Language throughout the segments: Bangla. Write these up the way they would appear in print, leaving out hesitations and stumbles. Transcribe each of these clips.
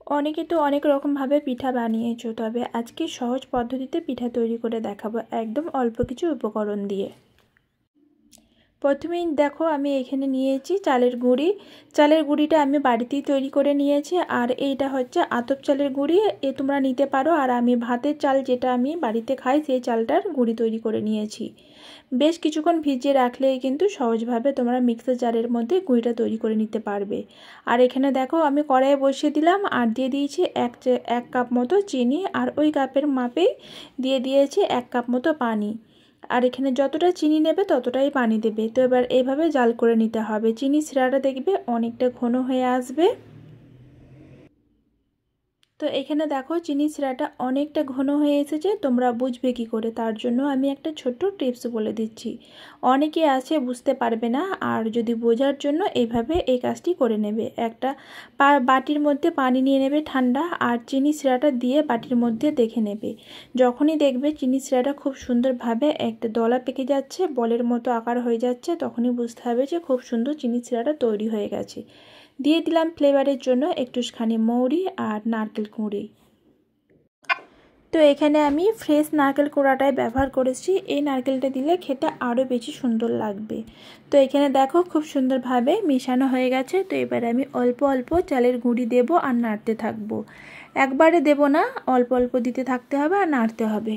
অনেকে তো অনেক রকমভাবে পিঠা বানিয়েছো, তবে আজকে সহজ পদ্ধতিতে পিঠা তৈরি করে দেখাবো একদম অল্প কিছু উপকরণ দিয়ে। প্রথমেই দেখো আমি এখানে নিয়েছি চালের গুঁড়ি। চালের গুঁড়িটা আমি বাড়িতেই তৈরি করে নিয়েছি, আর এইটা হচ্ছে আতপ চালের গুঁড়ি, তোমরা নিতে পারো। আর আমি ভাতের চাল যেটা আমি বাড়িতে খাই সেই চালটার গুঁড়ি তৈরি করে নিয়েছি। বেশ কিছুক্ষণ ভিজিয়ে রাখলেই কিন্তু সহজভাবে তোমরা মিক্সার জারের মধ্যে গুঁড়িটা তৈরি করে নিতে পারবে। আর এখানে দেখো আমি কড়াইয়ে বসিয়ে দিলাম আর দিয়ে দিয়েছি এক কাপ মতো চিনি, আর ওই কাপের মাপেই দিয়ে দিয়েছি 1 কাপ মতো পানি। আর এখানে যতটা চিনি নেবে ততটাই পানি দেবে। তো এবার এইভাবে জাল করে নিতে হবে। চিনি শিরাটা দেখবে অনেকটা ঘন হয়ে আসবে। তো এখানে দেখো চিনি শিরাটা অনেকটা ঘন হয়ে এসেছে, তোমরা বুঝবে কি করে, তার জন্য আমি একটা ছোট্ট টিপস বলে দিচ্ছি। অনেকে আছে বুঝতে পারবে না, আর যদি বোঝার জন্য এইভাবে এই কাজটি করে নেবে। একটা বাটির মধ্যে পানি নিয়ে নেবে ঠান্ডা, আর চিনি শিরাটা দিয়ে বাটির মধ্যে দেখে নেবে। যখনই দেখবে চিনি শিরাটা খুব সুন্দরভাবে একটা দলা পেকে যাচ্ছে, বলের মতো আকার হয়ে যাচ্ছে, তখনই বুঝতে হবে যে খুব সুন্দর চিনি শিরাটা তৈরি হয়ে গেছে। দিয়ে দিলাম ফ্লেভারের জন্য একটুখানি মৌরি আর নারকেল কুঁড়ি। তো এখানে আমি ফ্রেশ নারকেল কোড়াটাই ব্যবহার করেছি। এই নারকেলটা দিলে খেতে আরও বেশি সুন্দর লাগবে। তো এখানে দেখো খুব সুন্দরভাবে মেশানো হয়ে গেছে। তো এবারে আমি অল্প অল্প চালের গুঁড়ি দেব আর নাড়তে থাকবো। একবারে দেব না, অল্প অল্প দিতে থাকতে হবে আর নাড়তে হবে।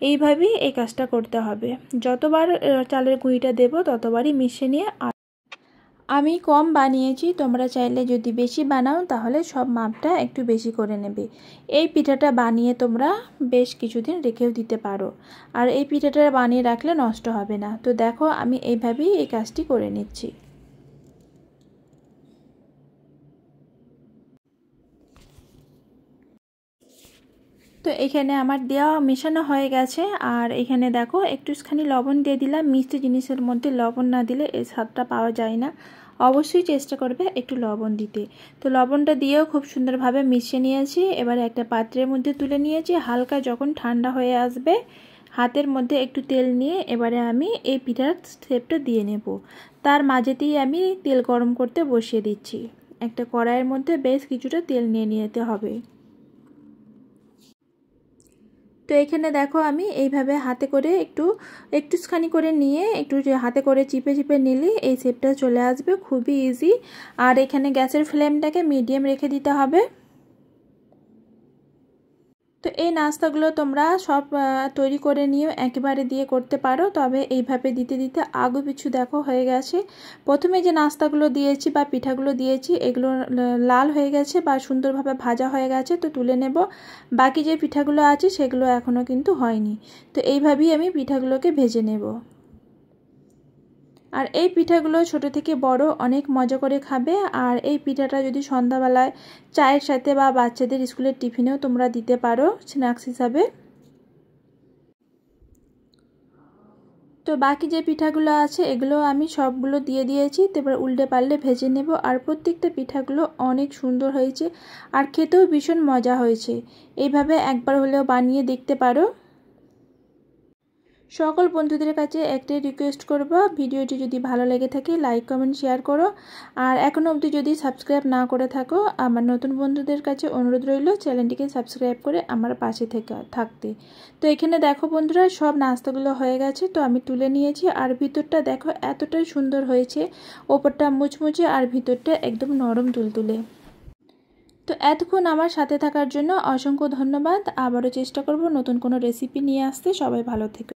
এইভাবেই এই কাজটা করতে হবে। যতবার চালের গুঁড়িটা দেব ততবারই মিশিয়ে নিয়ে। আমি কম বানিয়েছি, তোমরা চাইলে যদি বেশি বানাও তাহলে সব মাপটা একটু বেশি করে নেবে। এই পিঠাটা বানিয়ে তোমরা বেশ কিছুদিন রেখেও দিতে পারো, আর এই পিঠাটা বানিয়ে রাখলে নষ্ট হবে না। তো দেখো আমি এইভাবেই এই কাজটি করে নিচ্ছি। তো এখানে আমার দেওয়া মেশানো হয়ে গেছে, আর এখানে দেখো একটুখানি লবণ দিয়ে দিলাম। মিষ্টি জিনিসের মধ্যে লবণ না দিলে এই স্বাদটা পাওয়া যায় না। অবশ্যই চেষ্টা করবে একটু লবণ দিতে। তো লবণটা দিয়েও খুব সুন্দরভাবে মিশিয়ে নিয়েছি। এবারে একটা পাত্রের মধ্যে তুলে নিয়েছি। হালকা যখন ঠান্ডা হয়ে আসবে হাতের মধ্যে একটু তেল নিয়ে এবারে আমি এই পিঠার শেপটা দিয়ে নেব। তার মাঝেতেই আমি তেল গরম করতে বসিয়ে দিচ্ছি। একটা কড়াইয়ের মধ্যে বেশ কিছুটা তেল নিয়ে নিতে হবে। তো এখানে দেখো আমি এইভাবে হাতে করে একটুখানি করে নিয়ে একটু হাতে করে চিপে চিপে নিলে এই শেপটা চলে আসবে, খুবই ইজি। আর এখানে গ্যাসের ফ্লেমটাকে মিডিয়াম রেখে দিতে হবে। তো এই নাস্তাগুলো তোমরা সব তৈরি করে নিয়ে একেবারে দিয়ে করতে পারো, তবে এইভাবে দিতে দিতে আগু পিছু দেখো হয়ে গেছে। প্রথমে যে নাস্তাগুলো দিয়েছি বা পিঠাগুলো দিয়েছি এগুলো লাল হয়ে গেছে বা সুন্দরভাবে ভাজা হয়ে গেছে, তো তুলে নেব। বাকি যে পিঠাগুলো আছে সেগুলো এখনও কিন্তু হয়নি। তো এইভাবেই আমি পিঠাগুলোকে ভেজে নেব। আর এই পিঠাগুলো ছোট থেকে বড় অনেক মজা করে খাবে। আর এই পিঠাটা যদি সন্ধ্যাবেলায় চায়ের সাথে বা বাচ্চাদের স্কুলের টিফিনেও তোমরা দিতে পারো স্ন্যাক্স হিসাবে। তো বাকি যে পিঠাগুলো আছে এগুলো আমি সবগুলো দিয়ে দিয়েছি। তারপর উল্টে পাল্টে ভেজে নেব। আর প্রত্যেকটা পিঠাগুলো অনেক সুন্দর হয়েছে আর খেতেও ভীষণ মজা হয়েছে। এইভাবে একবার হলেও বানিয়ে দেখতে পারো। সকল বন্ধুদের কাছে একটাই রিকোয়েস্ট করব, ভিডিওটি যদি ভালো লেগে থাকে লাইক কমেন্ট শেয়ার করো। আর এখনও অবধি যদি সাবস্ক্রাইব না করে থাকো, আমার নতুন বন্ধুদের কাছে অনুরোধ রইল চ্যানেলটিকে সাবস্ক্রাইব করে আমার পাশে থাকতে। তো এখানে দেখো বন্ধুরা সব নাস্তাগুলো হয়ে গেছে, তো আমি তুলে নিয়েছি। আর ভিতরটা দেখো এতটাই সুন্দর হয়েছে, ওপরটা মুচমুচে আর ভিতরটা একদম নরম তুলতুলে। তো এতক্ষণ আমার সাথে থাকার জন্য অসংখ্য ধন্যবাদ। আবারও চেষ্টা করব নতুন কোনো রেসিপি নিয়ে আসতে। সবাই ভালো থেকো।